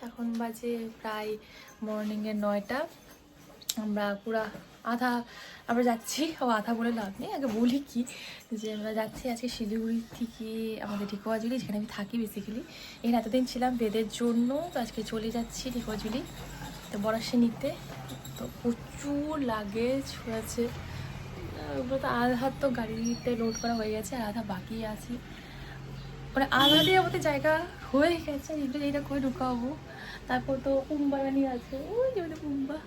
এখন বাজে প্রায় মর্নিংয়ের 9টা। আমরা পুরা আমরা যাচ্ছি, আধা বলে লাভ নেই, আগে বলি কি যে আমরা যাচ্ছি আজকে শিলিগুড়ি থেকে আমাদের ঢেকুয়াজুলি, যেখানে আমি থাকি বেসিক্যালি। এখানে এতদিন ছিলাম বেদের জন্য, তো আজকে চলে যাচ্ছি ঢেকুয়াজুলি তো বরাসে নিতে। তো প্রচুর লাগেজ হয়েছে, ওগুলো তো আধা তো গাড়িতে লোড করা হয়ে গেছে আর আধা বাকি আছে, মানে আধারই আমাদের জায়গা হয়ে গেছে। এইটা করে ঢুকাবো, তারপর তো কুম্বারানি আছে, ওই যে কুম্বা,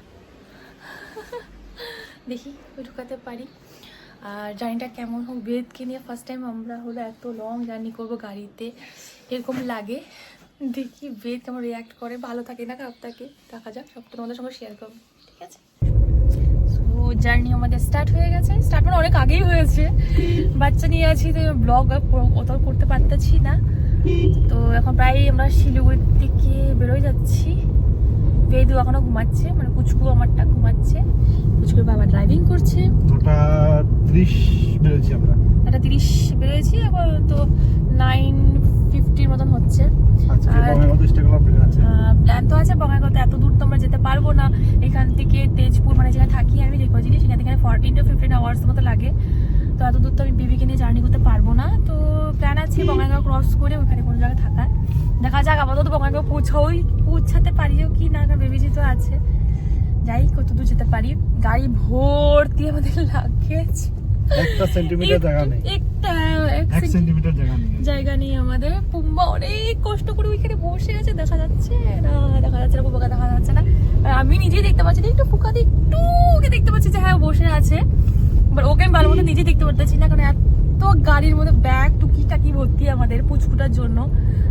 দেখি ওই ঢুকাতে পারি। আর জার্নিটা কেমন হোক, বেদকে নিয়ে ফার্স্ট টাইম আমরা হলো এত লং জার্নি করবো গাড়িতে, এরকম লাগে। দেখি বেদ কেমন রিয়াক্ট করে, ভালো থাকে না খারাপ থাকে, দেখা যাক। সব তো তোমাদের সঙ্গে শেয়ার করবো, ঠিক আছে? তো জার্নি আমাদের স্টার্ট হয়ে গেছে, স্টার্ট মানে অনেক আগেই হয়েছে। বাচ্চা নিয়ে আছি তো ব্লগ অত করতে পারতেছি না। তো এখন প্রায় আমরা শিলিগুড়ি থেকে বেরোয় যাচ্ছি। বেদু এখনো ঘুমাচ্ছে, মানে কুচকু আমারটা ঘুমাচ্ছে, কুচকুর বাবা ড্রাইভিং করছে। 9:30 বেরোচ্ছি আমরা, 9:30 বেরোয়েছি, আবার তো 9:50 মতন হচ্ছে। প্ল্যান তো আছে বঙ্গাইগাঁও, এত দূর তো আমরা যেতে পারবো না। এখান থেকে তেজপুর, মানে যেখানে থাকি আমি ঢেকুয়াজুলি, সেখান থেকে 14 to 15 আওয়ার্স মতো লাগে। তো এত দূর তো আমি বেবিকে নিয়ে জার্নি করতে পারবো না। তো প্ল্যান আছে বঙ্গাইগাঁও ক্রস করে ওখানে কোনো জায়গায় থাকার, দেখা যাক। আপাতত বঙ্গাইগাঁও পৌঁছাতে পারিও কি না, কারণ বেবি যেহেতু আছে। যাই কত দূর যেতে পারি। গাড়ি ভর্তি আমাদের লাগেজ, একটা সেন্টিমিটার জায়গা নেই, এক সেন্টিমিটার জায়গা নেই আমাদের। পুম্বা অনেক কষ্ট করে ওইখানে বসে আছে, দেখা যাচ্ছে না, পুম্বাকে দেখা যাচ্ছে না। আর আমি নিজেই দেখতে পাচ্ছি, একটু ফুকাতে একটু ওকে দেখতে পাচ্ছি যে হ্যাঁ বসে আছে, বাট ওকে আমি ভালো মতো নিজে দেখতে পারতেছি না, কারণ এত গাড়ির মধ্যে ব্যাগ টুকিটাকি ভর্তি আমাদের পুচকুটার জন্য।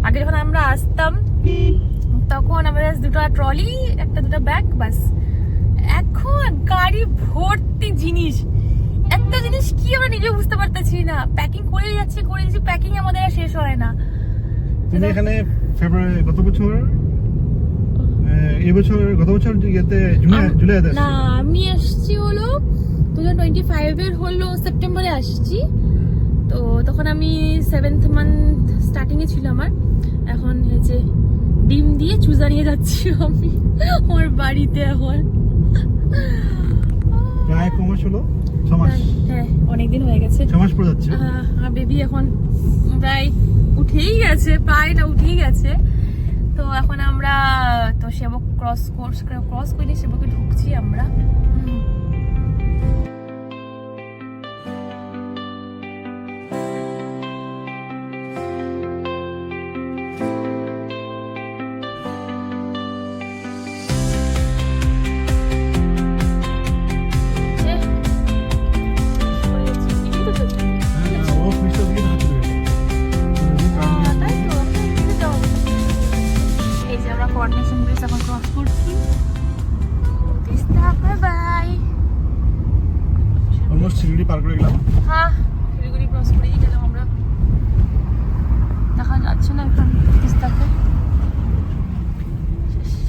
আগে যখন আমরা আসতাম তখন আমাদের দুটো ট্রলি, দুটো ব্যাগ, বাস। এখন গাড়ি ভর্তি জিনিস, একটা জিনিস কি আমরা নিজে বুঝতে পারতেছি না। প্যাকিং করে যাচ্ছি, প্যাকিং আমাদের আর শেষ হয় না। তুমি এখানে ফেব্রুয়ারি গত বছর ইয়েতে জুলাইতে না, আমি আসছি হলো 2025 এর হলো সেপ্টেম্বরে আসছি। তো তখন আমি 7th মান্থ স্টার্টিং এ ছিল আমার। এখন এই যে ডিম দিয়ে চুজা নিয়ে যাচ্ছি আমি আমার বাড়িতে। এখন প্রায় কমাস হলো, 6 মাস। হ্যাঁ, অনেকদিন হয়ে গেছে, 6 মাস পর যাচ্ছে। বেবি এখন প্রায় উঠেই গেছে, উঠেই গেছে। তো এখন আমরা তো সেবক ক্রস করে সেবকে ঢুকছি আমরা। শিলিগুড়ি পার করে গেলাম। হ্যাঁ, শিলিগুড়ি ক্রস করেই গেলাম আমরা। দেখা যাচ্ছে না এখন তিস্তাকে।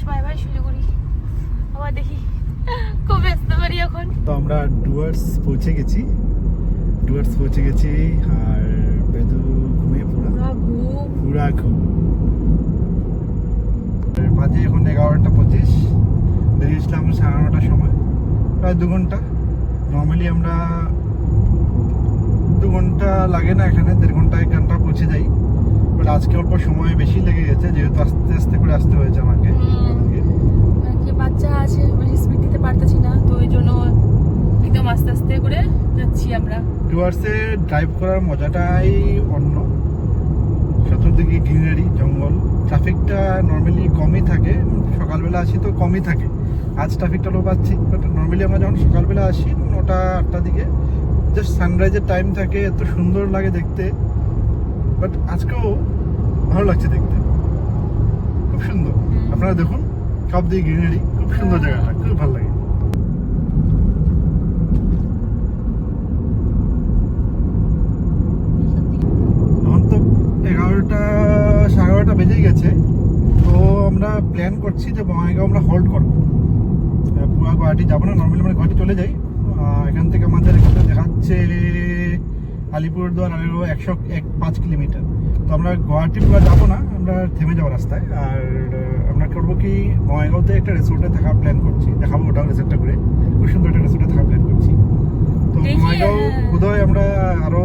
বাই বাই শিলিগুড়ি, আবার দেখি কবে আসতে পারি এখন। তো আমরা ডুয়ার্স পৌঁছে গেছি, আর বেদু ঘুমিয়ে পুরা ঘুম। বাজে এখন 11:25, বেরিয়েছিলাম 9:30টার সময়, প্রায় 2 ঘন্টা। নর্মালি আমরা 2 ঘন্টা লাগে না, এখানে 1.5 ঘন্টা 1 ঘন্টা পৌঁছে যাই। বাট আজকে অল্প সময় বেশি লেগে গেছে, যেহেতু আস্তে আস্তে করে আসতে হয়েছে আমাকে। বাচ্চা আছে, বেশি স্পিড দিতে পারতেছি না, তো ওই জন্য একদম আস্তে আস্তে করে যাচ্ছি আমরা। ডুয়ার্সে ড্রাইভ করার মজাটাই অন্য, চতুর্দিকে গ্রিনারি, জঙ্গল। ট্রাফিকটা নর্মালি কমই থাকে, সকালবেলা আসি তো কমই থাকে। আজ ট্রাফিকটা লো পাচ্ছি, বাট নর্মালি আমরা যখন সকালবেলা আসি 9টা-8টার দিকে, জাস্ট সানরাইজের টাইম থাকে, এত সুন্দর লাগে দেখতে। বাট আজকেও ভালো লাগছে দেখতে, খুব সুন্দর। আপনারা দেখুন, সব দিকে গ্রিনারি, খুব সুন্দর জায়গাটা, খুব ভালো লাগে। এখন তো 11:30 বেজেই গেছে। তো আমরা প্ল্যান করছি যে বঙ্গাইগাঁও আমরা হোল্ড করবো, পুরো গুয়াহাটি যাবো না। নর্মালি আমরা গুয়াহাটি চলে যাই, এখান থেকে আমাদের এখানে দেখাচ্ছে আলিপুরদুয়ার আরও 105 কিলোমিটার। তো আমরা গুয়াহাটি পুরো যাবো না, আমরা থেমে যাবো রাস্তায়। আর আমরা করবো কি, বঙ্গাইগাঁওতে একটা রিসোর্টে থাকা প্ল্যান করছি, দেখাবো ওটাও রিসোর্টটা ঘুরে। খুব সুন্দর একটা রিসোর্টে থাকা প্ল্যান করছি। তো দেখি, বঙ্গাইগাঁও বোধহয় আমরা আরো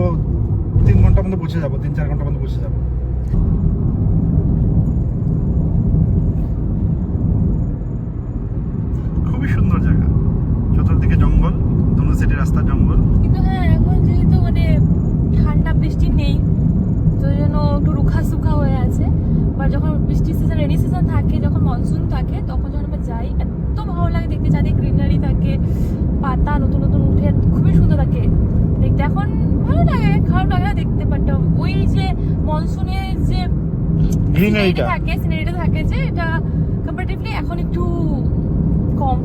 3 ঘন্টার মধ্যে পৌঁছে যাবো, 3-4 ঘন্টার মধ্যে পৌঁছে যাবো। খুবই সুন্দর জায়গা, চতুর্দিকে জঙ্গল, দুনো সাইডে রাস্তা জঙ্গল। কিন্তু হ্যাঁ, এখন যেহেতু মানে ঠান্ডা বৃষ্টি নেই, তো ওই জন্য একটু রুখা সুখা হয়ে আছে। বা যখন বৃষ্টির সিজন, রেনি সিজন থাকে, যখন মনসুন থাকে, তখন যখন আমরা যাই, এত ভালো লাগে দেখতে, চারদিকে গ্রিনারি থাকে, পাতা নতুন নতুন উঠে, খুবই সুন্দর থাকে দেখতে। এখন ভালো লাগে, খারাপ লাগে না দেখতে, বাট ওই যে মনসুনের যে গ্রিনারিটা থাকে, সিনারিটা থাকে, যে এটা কম্পারেটিভলি এখন একটু কম।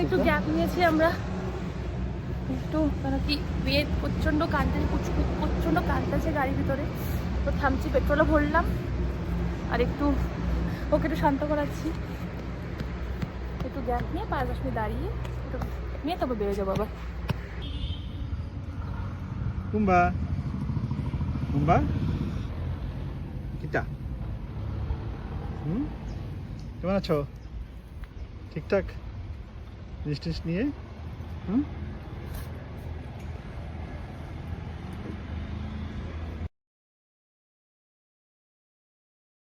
একটু গ্যাপ নিয়েছি আমরা একটু, কারণ কি বেদ প্রচন্ড কাঁদতেছে গাড়ির ভিতরে। তো থামছি, পেট্রোলও ভরলাম, আর একটু ওকে একটু শান্ত করাচ্ছি। একটু গ্যাপ নিয়ে 5-10 মিনিট দাঁড়িয়ে একটু নিয়ে তারপর বেরো যাবো আবার। কুম্বা কুম্বা কিটা কেমন আছো? ঠিকঠাক? জিনিস টিনিস নিয়ে